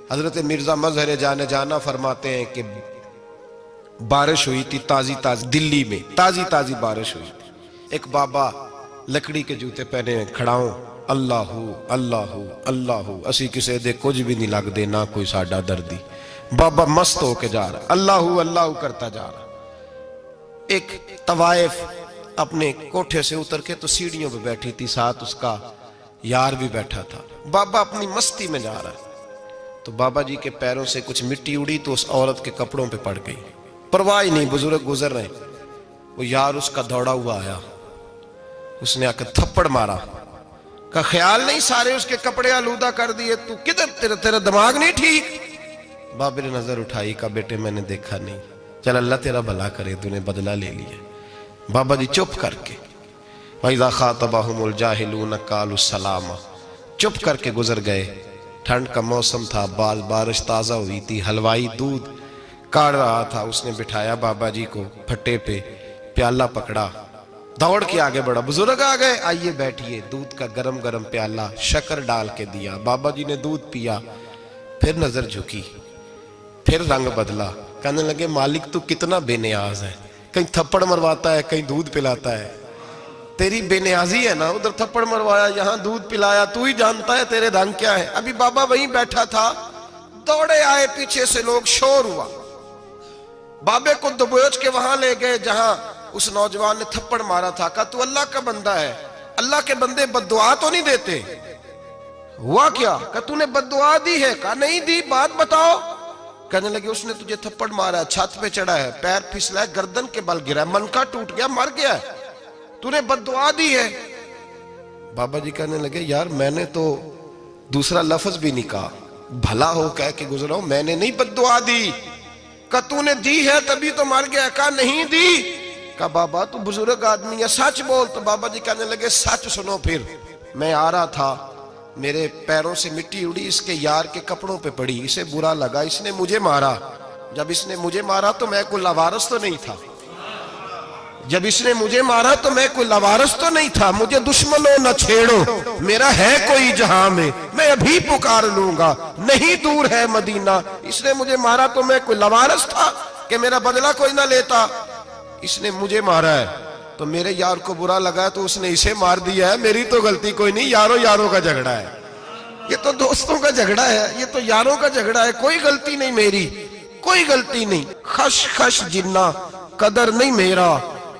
हजरत मिर्जा मजहर जाने जाना फरमाते हैं कि बारिश हुई थी ताजी ताजी, दिल्ली में ताजी ताजी बारिश हुई थी। एक बाबा लकड़ी के जूते पहने खड़ा हो, अल्लाहू अल्लाहू अल्लाहू, असी किसी दे कुछ भी नहीं लगते, ना कोई साडा दर्दी। बाबा मस्त होके जा रहा, अल्लाहू अल्लाहू करता जा रहा। एक तवाइफ अपने कोठे से उतर के तो सीढ़ियों पे बैठी थी, साथ उसका यार भी बैठा था। बाबा अपनी मस्ती में जा रहा है तो बाबा जी के पैरों से कुछ मिट्टी उड़ी तो उस औरत के कपड़ों पे पड़ गई। परवाह ही नहीं, बुजुर्ग गुजर रहे। वो यार उसका दौड़ा हुआ आया, उसने आकर थप्पड़ मारा। का ख्याल नहीं सारे उसके कपड़े आलूदा कर दिए, तू किधर, तेरा दिमाग नहीं ठीक। बाबे ने नजर उठाई, का बेटे मैंने देखा नहीं, चल अल्लाह तेरा भला करे, तूने बदला ले लिया। बाबा जी चुप करके, वइज़ा ख़ातबहुमुल जाहिलून क़ालू सलामा, चुप करके गुजर गए। ठंड का मौसम था, बारिश ताज़ा हुई थी, हलवाई दूध काढ़ रहा था। उसने बिठाया बाबा जी को फट्टे पे, प्याला पकड़ा, दौड़ के आगे बढ़ा। बुजुर्ग आ गए, आइए बैठिए। दूध का गरम गरम प्याला शक्कर डाल के दिया। बाबा जी ने दूध पिया, फिर नजर झुकी, फिर रंग बदला। कहने लगे मालिक तू कितना बेनियाज है, कहीं थप्पड़ मरवाता है, कहीं दूध पिलाता है। तेरी बेनियाजी है ना, उधर थप्पड़ मरवाया, यहाँ दूध पिलाया, तू ही जानता है तेरे रंग क्या है। अभी बाबा वहीं बैठा था, दौड़े आए पीछे से लोग, शोर हुआ। बाबे को दबोच के वहां ले गए जहां उस नौजवान ने थप्पड़ मारा था। कहा तू अल्लाह का बंदा है, अल्लाह के बंदे बद्दुआ तो नहीं देते। हुआ क्या? कहा तूने बद्दुआ दी है? कहा नहीं दी, बात बताओ। कहने लगे उसने तुझे थप्पड़ मारा है, छत पे चढ़ा है, पैर फिसला है, गर्दन के बल गिरा है, मनका टूट गया, मर गया, तूने बद्दुआ दी है। बाबा जी कहने लगे यार मैंने तो दूसरा लफ्ज भी नहीं कहा, भला हो कह के गुजरा हूं, मैंने नहीं बद्दुआ दी। का तूने दी है तभी तो मर गया। कहा नहीं दी। का बाबा तू बुजुर्ग आदमी है, सच बोल। तो बाबा जी कहने लगे सच सुनो। फिर मैं आ रहा था, मेरे पैरों से मिट्टी उड़ी, इसके यार के कपड़ों पे पड़ी, इसे बुरा लगा, इसने मुझे मारा। जब इसने मुझे मारा तो मैं कोई लवारस तो नहीं था, जब इसने मुझे मारा तो मैं कोई लवारस तो नहीं था। मुझे दुश्मनों न छेड़ो, मेरा है कोई जहां में, मैं अभी पुकार लूंगा, नहीं दूर है मदीना। इसने मुझे मारा तो मैं कोई लवारस था कि मेरा बदला कोई ना लेता। इसने मुझे मारा है तो मेरे यार को बुरा लगा तो उसने इसे मार दिया है, मेरी तो गलती कोई नहीं, यारों यारों का झगड़ा है। ये तो दोस्तों का झगड़ा है, ये तो यारों का झगड़ा है, कोई गलती नहीं मेरी, कोई गलती नहीं। खश खश जिन्ना कदर नहीं मेरा,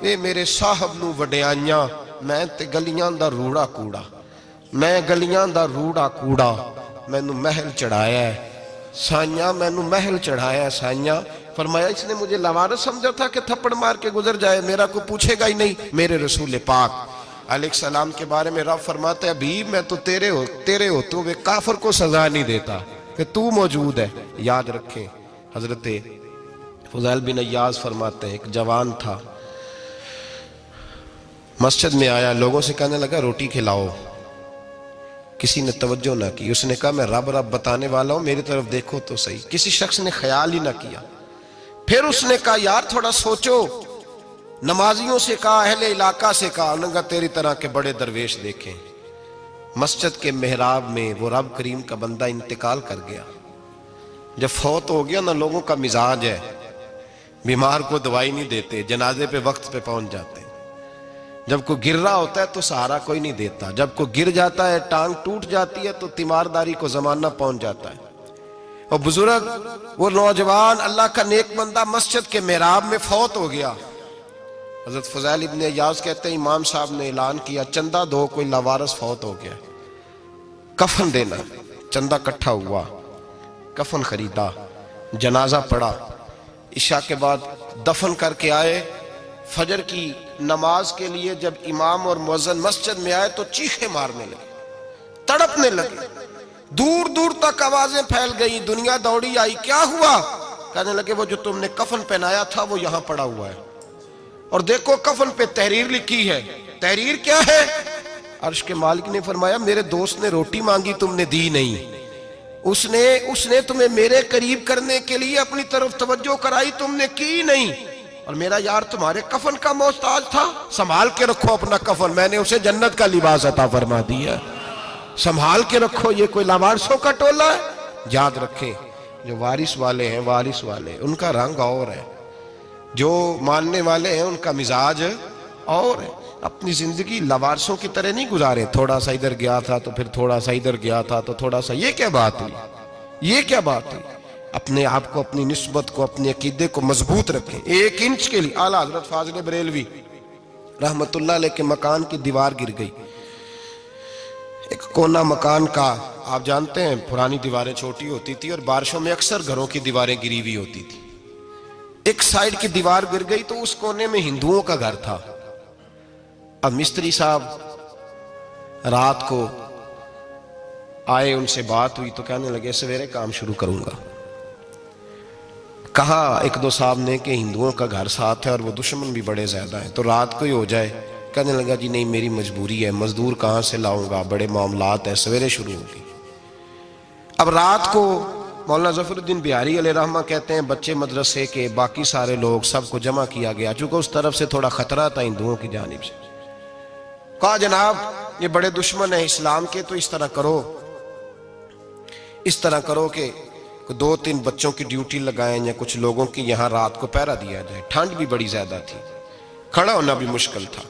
वे मेरे साहब नू वड्याइयां, मैं ते गलियां दा रूड़ा कूड़ा, मैं गलियां दा रूड़ा कूड़ा, मैनू महल चढ़ाया है साइया, मैनू महल चढ़ाया है साइया। फरमाया इसने मुझे लवारस समझा था कि थप्पड़ मार के गुजर जाए, मेरा को पूछेगा ही नहीं। मेरे रसूल पाक अलैहिस्सलाम के बारे में रब फरमाता है अभी मैं तो तेरे होते हुए काफिर को सजा नहीं देता कि तू मौजूद है। याद रखें, हजरत फुज़ैल बिन अय्याज़ फरमाते हैं एक जवान था, मस्जिद में आया, लोगों से कहने लगा रोटी खिलाओ, किसी ने तवज्जो ना की। उसने कहा मैं रब रब बताने वाला हूं, मेरी तरफ देखो तो सही। किसी शख्स ने ख्याल ही ना किया। फिर उसने कहा यार थोड़ा सोचो, नमाजियों से कहा, अहले इलाका से कहा, उन्होंने कहा तेरी तरह के बड़े दरवेश देखे। मस्जिद के मेहराब में वो रब करीम का बंदा इंतकाल कर गया। जब फौत हो गया ना, लोगों का मिजाज है, बीमार को दवाई नहीं देते, जनाजे पे वक्त पे पहुंच जाते। जब कोई गिर रहा होता है तो सहारा कोई नहीं देता, जब कोई गिर जाता है, टांग टूट जाती है तो तीमारदारी को जमाना पहुंच जाता है। और बुजुर्ग वो नौजवान अल्लाह का नेक बंदा मस्जिद के मेहराब में फौत हो गया। हजरत फुज़ैल इब्न अय्याज़ कहते हैं इमाम साहब ने ऐलान किया चंदा दो, कोई लावारस फौत हो गया, कफन देना। चंदा इकट्ठा हुआ, कफन खरीदा, जनाजा पड़ा, इशा के बाद दफन करके आए। फजर की नमाज के लिए जब इमाम और मुअज्जिन मस्जिद में आए तो चीखे मारने लगे, तड़पने लगे, दूर दूर तक आवाजें फैल गई, दुनिया दौड़ी आई। क्या हुआ? कहने लगे वो जो तुमने कफन पहनाया था वो यहां पड़ा हुआ है, और देखो कफन पे तहरीर लिखी है। तहरीर क्या है? अर्श के मालिक ने फरमाया मेरे दोस्त ने रोटी मांगी, तुमने दी नहीं, उसने तुम्हें मेरे करीब करने के लिए अपनी तरफ तवज्जो कराई, तुमने की नहीं, और मेरा यार तुम्हारे कफन का मोहताज था, संभाल के रखो अपना कफन, मैंने उसे जन्नत का लिबास अता फरमा दिया, संभाल के रखो। ये कोई लावारसों का टोला है? याद रखें, जो वारिस वाले हैं, वारिस वाले उनका रंग और है, जो मानने वाले हैं उनका मिजाज और है। अपनी जिंदगी लवारसों की तरह नहीं गुजारे, थोड़ा सा इधर गया था तो फिर थोड़ा सा इधर गया था तो थोड़ा सा, ये क्या बात हुई, ये क्या बात हुई। अपने आप को, अपनी निस्बत को, अपने अकीदे को मजबूत रखें। 1 इंच के लिए आला हजरत फाजिल बरेलवी रहमतुल्लाह अलैह के मकान की दीवार गिर गई। एक कोना मकान का, आप जानते हैं पुरानी दीवारें छोटी होती थी और बारिशों में अक्सर घरों की दीवारें गिरी हुई होती थी। एक साइड की दीवार गिर गई तो उस कोने में हिंदुओं का घर था। अब मिस्त्री साहब रात को आए, उनसे बात हुई तो कहने लगे सवेरे काम शुरू करूंगा। कहा 1-2 साहब ने कि हिंदुओं का घर साथ है और वो दुश्मन भी बड़े ज्यादा हैं, तो रात को ही हो जाए। कहने लगा जी नहीं, मेरी मजबूरी है, मजदूर कहाँ से लाऊंगा, बड़े मामलात है, सवेरे शुरू होगी। अब रात को मौलाना जफरुद्दीन बिहारी अलैहि रहमा कहते हैं बच्चे मदरसे के, बाकी सारे लोग, सबको जमा किया गया, चूंकि उस तरफ से थोड़ा खतरा था हिंदुओं की जानिब से। कहा जनाब ये बड़े दुश्मन है इस्लाम के, तो इस तरह करो कि 2-3 बच्चों की ड्यूटी लगाएं या कुछ लोगों की यहाँ रात को पहरा दिया जाए। ठंड भी बड़ी ज्यादा थी, खड़ा होना भी मुश्किल था।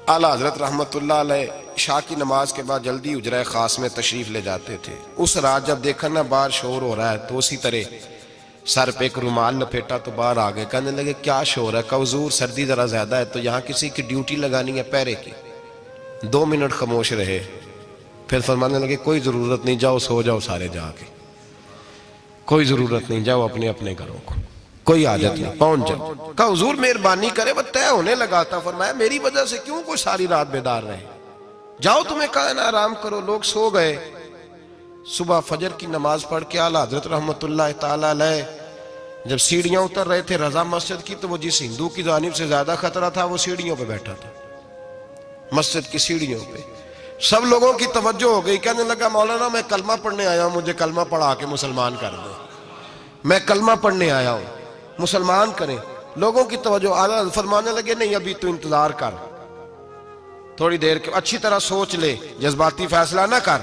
आला हजरत रहमतुल्लाह अलैह शाह की नमाज के बाद जल्दी उजरा खास में तशरीफ ले जाते थे। उस रात जब देखा ना बाहर शोर हो रहा है तो उसी तरह सर पे एक रुमाल लपेटा तो बाहर आ गए। कहने लगे क्या शोर है? कहा हुजूर सर्दी जरा ज्यादा है तो यहाँ किसी की ड्यूटी लगानी है पहरे की। 2 मिनट खामोश रहे, फिर फरमाने लगे कोई जरूरत नहीं, जाओ सो जाओ सारे जाके, कोई जरूरत नहीं, जाओ अपने अपने घरों को, कोई आदत नहीं, पहुंच जाओ। कहा हुजूर मेहरबानी करे, वो तय होने लगा था। फरमाया मेरी वजह से क्यों कोई सारी रात बेदार रहे, जाओ तुम्हें कहा ना आराम करो। लोग सो गए। सुबह फजर की नमाज पढ़ के आला हजरत रहमतुल्लाह ताला अलैह जब सीढ़ियां उतर रहे थे रजा मस्जिद की, तो वो जिस हिंदू की जानिब से ज्यादा खतरा था वो सीढ़ियों पे बैठा था, मस्जिद की सीढ़ियों पे। सब लोगों की तवज्जो हो गई। कहने लगा मौलाना मैं कलमा पढ़ने आया हूं, मुझे कलमा पढ़ा के मुसलमान कर दो, मैं कलमा पढ़ने आया हूं, मुसलमान करें। लोगों की तवज्जो, आला फरमाने लगे नहीं अभी तो इंतजार कर, थोड़ी देर के, अच्छी तरह सोच ले, जज्बाती फैसला ना कर,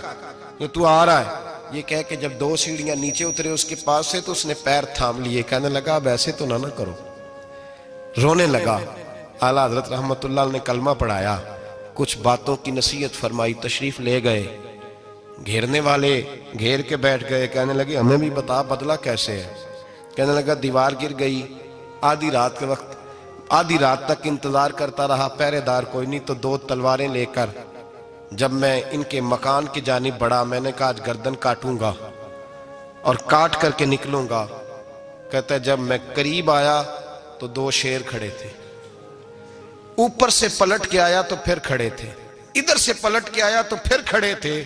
ये तू आ रहा है। ये कह के जब 2 सीढ़ियां नीचे उतरे उसके पास से तो उसने पैर थाम लिए। कहने लगा अब ऐसे तो ना करो, रोने लगा। आला हजरत रहमतुल्लाह ने कलमा पढ़ाया, कुछ बातों की नसीहत फरमाई, तशरीफ ले गए। घेरने वाले घेर के बैठ गए। कहने लगे हमें भी बता बदला कैसे है। कहने लगा दीवार गिर गई, आधी रात के वक्त, आधी रात तक इंतजार करता रहा, पहरेदार कोई नहीं, तो 2 तलवारें लेकर जब मैं इनके मकान की जानिब बढ़ा, मैंने कहा आज गर्दन काटूंगा और काट करके निकलूंगा। कहता है जब मैं करीब आया तो 2 शेर खड़े थे, ऊपर से पलट के आया तो फिर खड़े थे, इधर से पलट के आया तो फिर खड़े थे।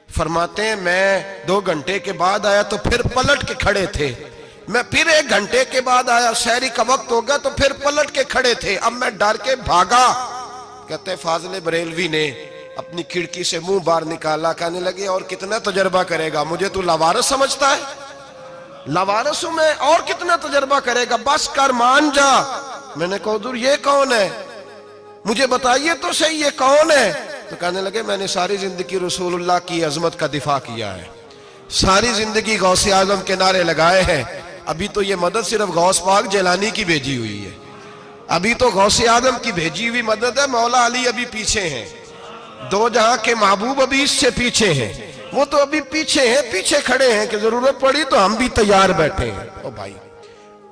फरमाते हैं मैं 2 घंटे के बाद आया तो फिर पलट के खड़े थे, मैं फिर 1 घंटे के बाद आया, शहरी का वक्त हो गया तो फिर पलट के खड़े थे। अब मैं डर के भागा। कहते फाजिल बरेलवी ने अपनी खिड़की से मुंह बाहर निकाला। कहने लगे और कितना तजर्बा करेगा, मुझे तू लावारिस समझता है? लावारिस हूं मैं, और कितना तजर्बा करेगा, बस कर मान जा। मैंने कहा हुजूर ये कौन है, मुझे बताइए तो सही ये कौन है। तो कहने लगे मैंने सारी जिंदगी रसूलुल्लाह की अजमत का दिफा किया है, सारी जिंदगी गौसे आजम के नारे लगाए हैं। अभी तो ये मदद सिर्फ गौस पाक जैलानी की भेजी हुई है, अभी तो गौसे आजम की भेजी हुई मदद है। मौला अली अभी पीछे हैं, 2 जहां के महबूब अभी इससे पीछे हैं, वो तो अभी पीछे हैं, पीछे खड़े हैं कि जरूरत पड़ी तो हम भी तैयार बैठे हैं। ओ भाई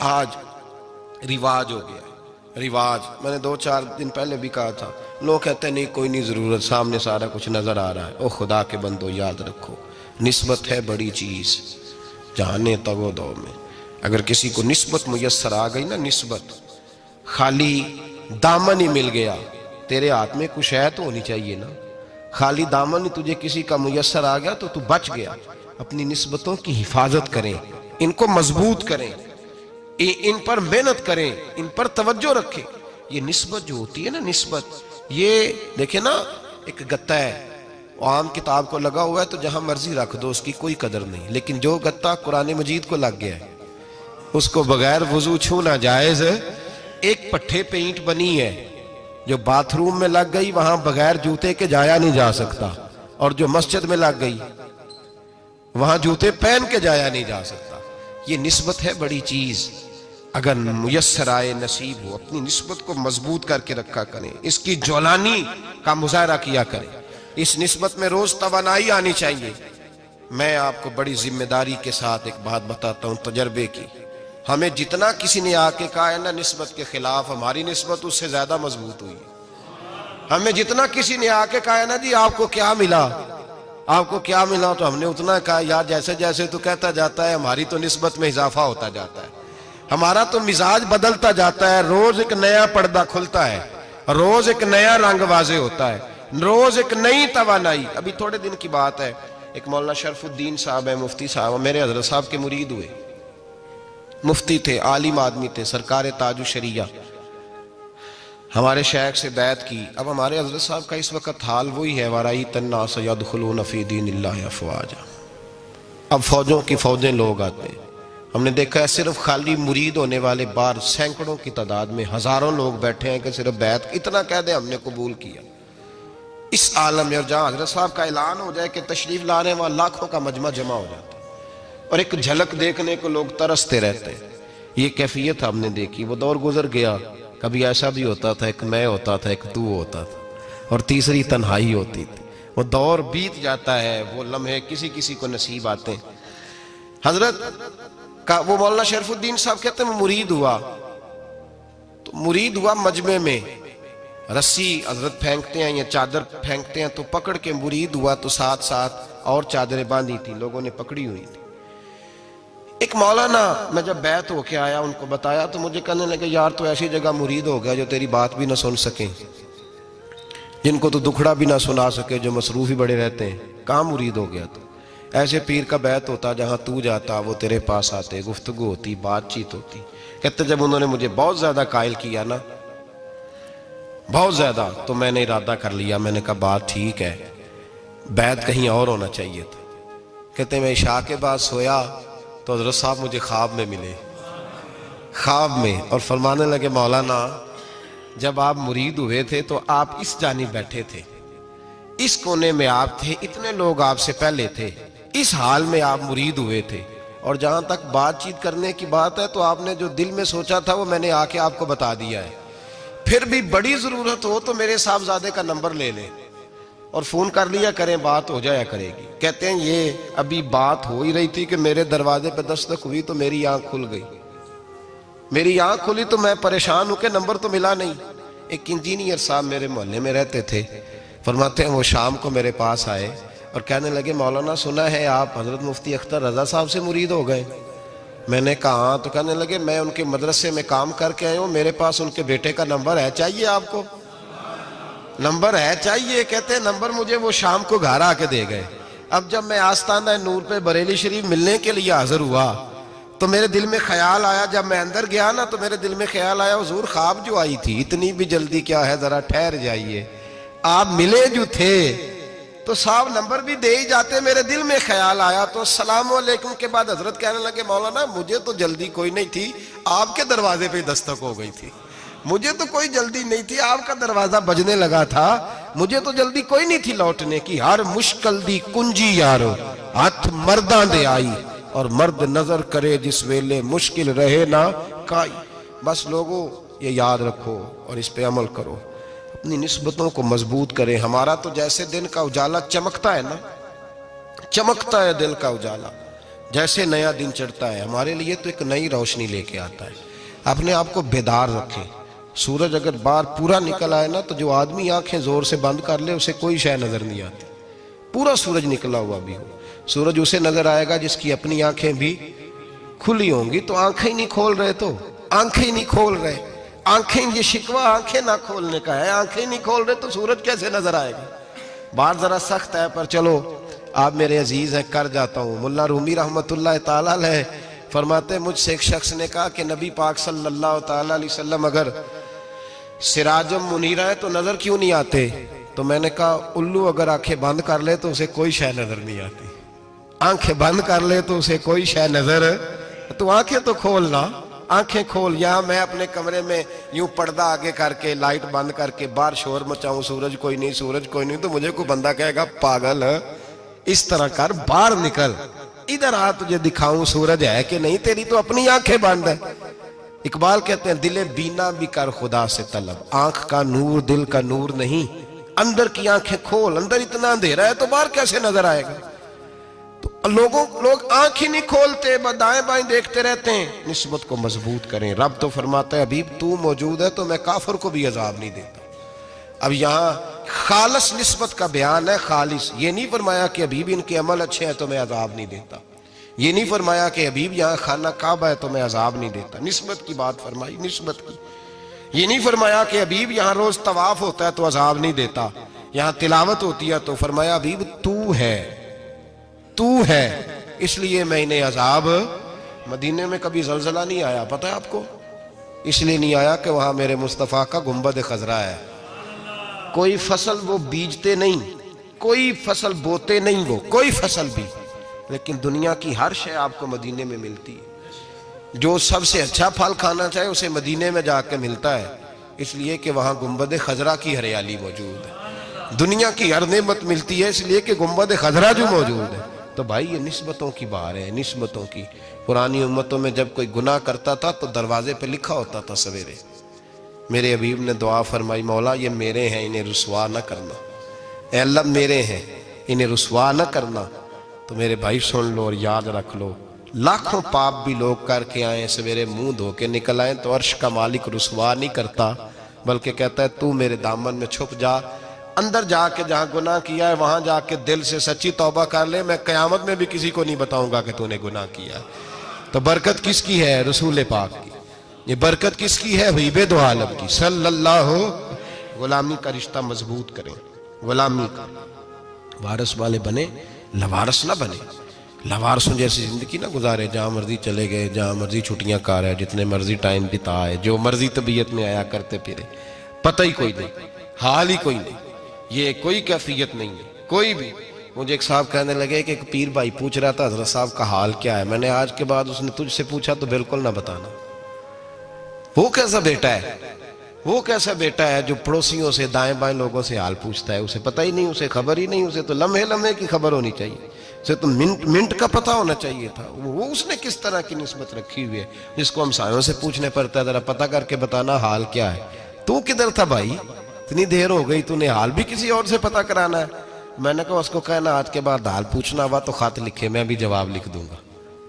आज रिवाज हो गया, रिवाज। मैंने 2-4 दिन पहले भी कहा था, लोग कहते हैं नहीं कोई नहीं जरूरत, सामने सारा कुछ नजर आ रहा है। ओ खुदा के बंदो याद रखो, निस्बत है बड़ी चीज, जाने तगो दो में। अगर किसी को निस्बत मुयस्सर आ गई ना, निस्बत, खाली दामन ही मिल गया, तेरे हाथ में कुछ है तो होनी चाहिए ना, खाली दामन ही तुझे किसी का मुयस्सर आ गया तो तू बच गया। अपनी निस्बतों की हिफाजत करें, इनको मजबूत करें, इन पर मेहनत करें, इन पर तवज्जो रखें। ये निस्बत जो होती है ना, निस्बत, ये देखे ना एक गत्ता है, आम किताब को लगा हुआ है तो जहां मर्जी रख दो, उसकी कोई कदर नहीं। लेकिन जो गत्ता कुरान मजीद को लग गया है उसको बगैर वजू छूना जायज है। एक पट्टे पे ईंट बनी है जो बाथरूम में लग गई, वहां बगैर जूते के जाया नहीं जा सकता, और जो मस्जिद में लग गई वहां जूते पहन के जाया नहीं जा सकता। ये निस्बत है बड़ी चीज। अगर मुयस्सर आए नसीब हो, अपनी निस्बत को मजबूत करके रखा करें, इसकी जौलानी का मुजाहरा किया करें। इस निस्बत में रोज तवानाई आनी चाहिए। मैं आपको बड़ी जिम्मेदारी के साथ एक बात बताता हूं तजर्बे की। हमें जितना किसी ने आके कहा है ना निस्बत के खिलाफ, हमारी निस्बत उससे ज्यादा मजबूत हुई है। हमें जितना किसी ने आके कहा है ना जी आपको क्या मिला, आपको क्या मिला, तो हमने उतना कहा यार जैसे जैसे तो कहता जाता है हमारी तो निस्बत में इजाफा होता जाता है, हमारा तो मिजाज बदलता जाता है। रोज एक नया पर्दा खुलता है, रोज एक नया रंग वाजे होता है, रोज एक नई तवानाई। अभी थोड़े दिन की बात है, एक मौलाना शरफुद्दीन साहब है, मुफ्ती साहब, मेरे हजरत साहब के मुरीद हुए। मुफ्ती थे, आलिम आदमी थे, सरकार ताजु शरिया। हमारे शेख से बैत की। अब हमारे हजरत साहब का इस वक्त हाल वही है, वराई तन्ना सयदखुलून फी दीनिल्लाहि अफवाजा। अब फौजों की फौजें लोग आते हैं। हमने देखा है सिर्फ खाली मुरीद होने वाले बाहर सैकड़ों की तादाद में हजारों लोग बैठे हैं कि सिर्फ बैत इतना कह दे हमने कबूल किया। इस आलम में और जहां हजरत साहब का ऐलान हो जाए कि तशरीफ लाने वहां लाखों का मजमा जमा हो जाता है और एक झलक देखने को लोग तरसते रहते हैं। ये कैफियत हमने देखी। वो दौर गुजर गया, कभी ऐसा भी होता था एक मैं होता था, एक तू होता था, और तीसरी तन्हाई होती थी। वो दौर बीत जाता है, वो लम्हे किसी किसी को नसीब आते हैं। हजरत का वो मौलाना शरफुद्दीन साहब कहते हैं मुरीद हुआ, तो मुरीद हुआ मजमे में रस्सी हजरत फेंकते हैं या चादर फेंकते हैं, तो पकड़ के मुरीद हुआ, तो साथ साथ और चादरें बांधी थी, लोगों ने पकड़ी हुई थी। एक मौलाना, मैं जब बैत होके आया उनको बताया तो मुझे कहने लगे यार तो ऐसी जगह मुरीद हो गया जो तेरी बात भी ना सुन सके, जिनको तो दुखड़ा भी ना सुना सके, जो मसरूफ ही बड़े रहते हैं, कहाँ मुरीद हो गया। तो ऐसे पीर का बैत होता जहां तू जाता वो तेरे पास आते, गुफ्तगू होती, बातचीत होती। कहते जब उन्होंने मुझे बहुत ज्यादा कायल किया ना, बहुत ज्यादा, तो मैंने इरादा कर लिया, मैंने कहा बात ठीक है, बैत कहीं और होना चाहिए था। कहते मैं इशा के बाद सोया तो हजरत साहब मुझे ख्वाब में मिले, ख्वाब में, और फरमाने लगे मौलाना जब आप मुरीद हुए थे तो आप इस जानिब बैठे थे, इस कोने में आप थे, इतने लोग आपसे पहले थे, इस हाल में आप मुरीद हुए थे, और जहां तक बातचीत करने की बात है तो आपने जो दिल में सोचा था वो मैंने आके आपको बता दिया है। फिर भी बड़ी जरूरत हो तो मेरे साहबजादे का नंबर ले लें और फोन कर लिया करें, बात हो जाया करेगी। कहते हैं ये अभी बात हो ही रही थी कि मेरे दरवाजे पे दस्तक हुई तो मेरी आंख खुल गई। मेरी आंख खुली तो मैं परेशान हूं कि नंबर तो मिला नहीं। एक इंजीनियर साहब मेरे मोहल्ले में रहते थे, फरमाते हैं वो शाम को मेरे पास आए और कहने लगे मौलाना सुना है आप हजरत मुफ्ती अख्तर रजा साहब से मुरीद हो गए। मैंने कहा तो कहने लगे मैं उनके मदरसे में काम करके आया हूँ, मेरे पास उनके बेटे का नंबर है, चाहिए आपको? नंबर है चाहिए? कहते हैं नंबर मुझे वो शाम को घर आके दे गए। अब जब मैं आस्ताना नूर पे बरेली शरीफ मिलने के लिए हाजिर हुआ तो मेरे दिल में ख्याल आया, जब मैं अंदर गया ना तो मेरे दिल में ख्याल आया हुजूर ख्वाब जो आई थी, इतनी भी जल्दी क्या है, जरा ठहर जाइए, आप मिले जो थे तो साहब नंबर भी दे ही जाते। मेरे दिल में ख्याल आया तो सलाम अलैकुम के बाद हजरत कहने लगे मौलाना मुझे तो जल्दी कोई नहीं थी, आपके दरवाजे पे दस्तक हो गई थी, मुझे तो कोई जल्दी नहीं थी, आपका दरवाजा बजने लगा था, मुझे तो जल्दी कोई नहीं थी लौटने की। हर मुश्किल दी कुंजी यारो हाथ मर्दा दे आई, और मर्द नजर करे जिस वेले मुश्किल रहे ना काई। बस लोगों ये याद रखो और इस पे अमल करो, अपनी निस्बतों को मजबूत करें। हमारा तो जैसे दिन का उजाला चमकता है ना, चमकता है दिल का उजाला, जैसे नया दिन चढ़ता है हमारे लिए तो एक नई रोशनी लेके आता है। अपने आप को बेदार रखें। सूरज अगर बाहर पूरा निकल आए ना तो जो आदमी आंखें जोर से बंद कर ले उसे कोई शय नजर नहीं आती। पूरा सूरज निकला हुआ भी हो, सूरज उसे नजर आएगा जिसकी अपनी आंखें भी खुली होंगी। तो आंखें ही नहीं खोल रहे, तो आंखें ही नहीं खोल रहे, आंखें, ये शिकवा आंखें ना खोलने का है, आंखें नहीं खोल रहे तो सूरज कैसे नजर आएगा। बात जरा सख्त है पर चलो आप मेरे अजीज हैं, कर जाता हूँ। मुल्ला रूमी रहमतुल्लाह ताला अलैह फरमाते मुझसे एक शख्स ने कहा कि नबी पाक सल्लल्लाहु ताला अलैहि वसल्लम अगर सिराजम मुनीरा है तो नजर क्यों नहीं आते? तो मैंने कहा उल्लू अगर आंखें बंद कर ले तो उसे कोई शय नजर नहीं आती। आंखें बंद कर ले तो उसे कोई शय नजर, तो आंखें तो खोलना, आंखें खोल। यहाँ मैं अपने कमरे में यूं पर्दा आगे करके लाइट बंद करके बाहर शोर मचाऊं, सूरज कोई नहीं, सूरज कोई नहीं, तो मुझे कोई बंदा कहेगा पागल है, इस तरह कर, बाहर निकल, इधर आ तुझे दिखाऊं सूरज है कि नहीं, तेरी तो अपनी आंखें बंद है। इकबाल कहते हैं दिले बीना भी कर खुदा से तलब, आंख का नूर दिल का नूर नहीं, अंदर की आंखें खोल, अंदर इतना अंधेरा है तो बाहर कैसे नजर आएगा। तो लोग आंख ही नहीं खोलते, दाएं बाएं देखते रहते हैं। निस्बत को मजबूत करें। रब तो फरमाता है हबीब तू मौजूद है तो मैं काफिर को भी अजाब नहीं देता। अब यहाँ खालिस निस्बत का बयान है, खालिस। ये नहीं फरमाया कि हबीब इनके अमल अच्छे हैं तो मैं अजाब नहीं देता, ये नहीं फरमाया कि हबीब यहाँ खाना काबा है तो मैं अजाब नहीं देता। निस्बत की बात फरमाई, निस्बत की। ये नहीं फरमाया कि हबीब यहाँ रोज तवाफ होता है तो अजाब नहीं देता, यहाँ तिलावत होती है तो फरमाया हबीब तू है, तू है, इसलिए मैं इन्हें अजाब। मदीने में कभी जलजला नहीं आया, पता है आपको? इसलिए नहीं आया कि वहां मेरे मुस्तफा का गुंबद खजरा है। कोई फसल वो बीजते नहीं, कोई फसल बोते नहीं, वो कोई फसल भी, लेकिन दुनिया की हर शय आपको मदीने में मिलती है। जो सबसे अच्छा फल खाना चाहे उसे मदीने में जाके मिलता है, इसलिए कि वहां गुंबद खजरा की हरियाली मौजूद है। दुनिया की हर नेमत मिलती है इसलिए कि गुंबद खजरा जो मौजूद है। तो भाई ये निस्बतों की बात है, निस्बतों की। पुरानी उम्मतों में जब कोई गुनाह करता था तो दरवाजे पे लिखा होता था सवेरे, मेरे हबीब ने दुआ फरमाई मौला ये मेरे हैं इन्हें रुसवा न करना, ऐ अल्लाह मेरे हैं इन्हें रुसवा न करना। तो मेरे भाई सुन लो और याद रख लो, लाखों पाप भी लोग करके आए, सवेरे मुंह धो के निकल आए तो अर्श का मालिक रुसवा नहीं करता, बल्कि कहता है तू मेरे दामन में छुप जा, अंदर जाके जहां गुनाह किया है वहां जाके दिल से सच्ची तौबा कर ले, मैं कयामत में भी किसी को नहीं बताऊंगा कि तूने गुनाह किया। तो बरकत किसकी है? रसूल पाक की। ये बरकत किसकी है? हबीब दो आलम की सल्लल्लाहु। गुलामी का रिश्ता मजबूत करें, गुलामी का। वारस वाले बने, लवारस ना बने। लवारसों जैसी जिंदगी ना गुजारे, जहां मर्जी चले गए, जहां मर्जी छुट्टियां कर रहे, जितने मर्जी टाइम बिताए, जो मर्जी तबीयत में आया करते फिरे, पता ही कोई नहीं, हाल ही कोई नहीं, ये कोई कैफियत नहीं है कोई भी। मुझे एक साहब कहने लगे कि एक पीर भाई पूछ रहा था हजरत साहब का हाल क्या है। मैंने आज के बाद उसने तुझसे पूछा तो बिल्कुल ना बताना। वो कैसा बेटा है, वो कैसा बेटा है जो पड़ोसियों से दाएं बाएं लोगों से हाल पूछता है, उसे पता ही नहीं, उसे खबर ही नहीं, उसे तो लम्हे लम्हे की खबर होनी चाहिए, उसे तो मिनट मिनट का पता होना चाहिए था। वो उसने किस तरह की निस्बत रखी हुई है जिसको हम सायों से पूछने पड़ता है जरा पता करके बताना हाल क्या है। तू किधर था भाई, इतनी देर हो गई, तूने हाल भी किसी और से पता कराना है। मैंने कहा उसको कहना आज के बाद हाल पूछना हुआ तो खत लिखे, मैं भी जवाब लिख दूंगा,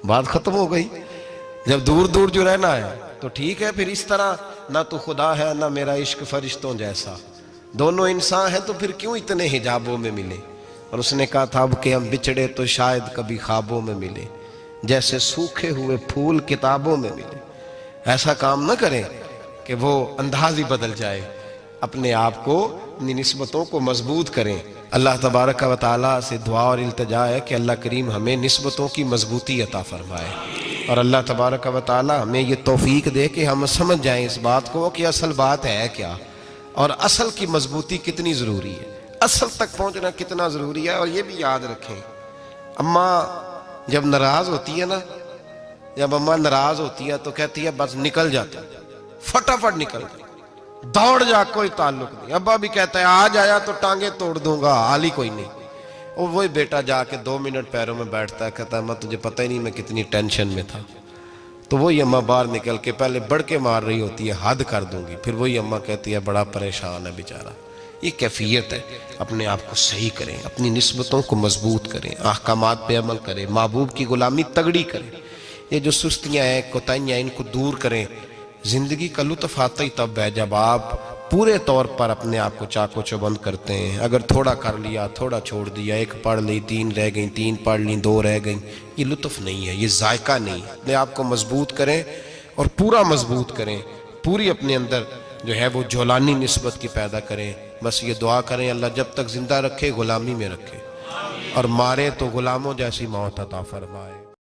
बात खत्म हो गई। जब दूर दूर जो रहना है तो ठीक है, फिर इस तरह ना तो खुदा है ना मेरा इश्क फरिश्तों जैसा, दोनों इंसान है तो फिर क्यों इतने हिजाबों में मिले। और उसने कहा था अब कि हम बिछड़े तो शायद कभी ख्वाबों में मिले, जैसे सूखे हुए फूल किताबों में मिले। ऐसा काम न करें कि वो अंदाज ही बदल जाए, अपने आप को, अपनी निस्बतों को मजबूत करें। अल्लाह तबारक व तआला से दुआ और इल्तिजा है कि अल्लाह करीम हमें निस्बतों की मजबूती अता फरमाए, और अल्लाह तबारक व तआला हमें ये तौफीक दे कि हम समझ जाएं इस बात को कि असल बात है क्या, और असल की मजबूती कितनी ज़रूरी है, असल तक पहुँचना कितना ज़रूरी है। और ये भी याद रखें, अम्मा जब नाराज़ होती है ना, जब अम्मा नाराज़ होती है तो कहती है बस निकल जाती, फटाफट निकल जाती, दौड़ जा, कोई ताल्लुक नहीं। अब्बा भी कहता है आज आया तो टांगे तोड़ दूंगा, हाल ही कोई नहीं। और वही बेटा जाके 2 मिनट पैरों में बैठता है, कहता है अम्मा तुझे पता ही नहीं मैं कितनी टेंशन में था। तो वही अम्मा बाहर निकल के पहले बढ़ के मार रही होती है, हद कर दूंगी, फिर वही अम्मा कहती है बड़ा परेशान है बेचारा। ये कैफियत है, अपने आप को सही करें, अपनी निस्बतों को मजबूत करें, अहकामात पे अमल करें, महबूब की गुलामी तगड़ी करें। ये जो सुस्तियाँ हैं, कोताहियाँ, इनको दूर करें। जिंदगी का लुत्फ आता ही तब है जब आप पूरे तौर पर अपने आप को चाको चौबंद करते हैं। अगर थोड़ा कर लिया, थोड़ा छोड़ दिया, 1 पढ़ ली, 3 रह गई, 3 पढ़ ली, 2 रह गई, ये लुत्फ नहीं है, ये जायका नहीं है। अपने आप को मजबूत करें और पूरा मजबूत करें, पूरी अपने अंदर जो है वो जौलानी निस्बत की पैदा करें। बस ये दुआ करें अल्लाह जब तक जिंदा रखे गुलामी में रखे, और मारे तो गुलामों जैसी मौत अता फरमाए।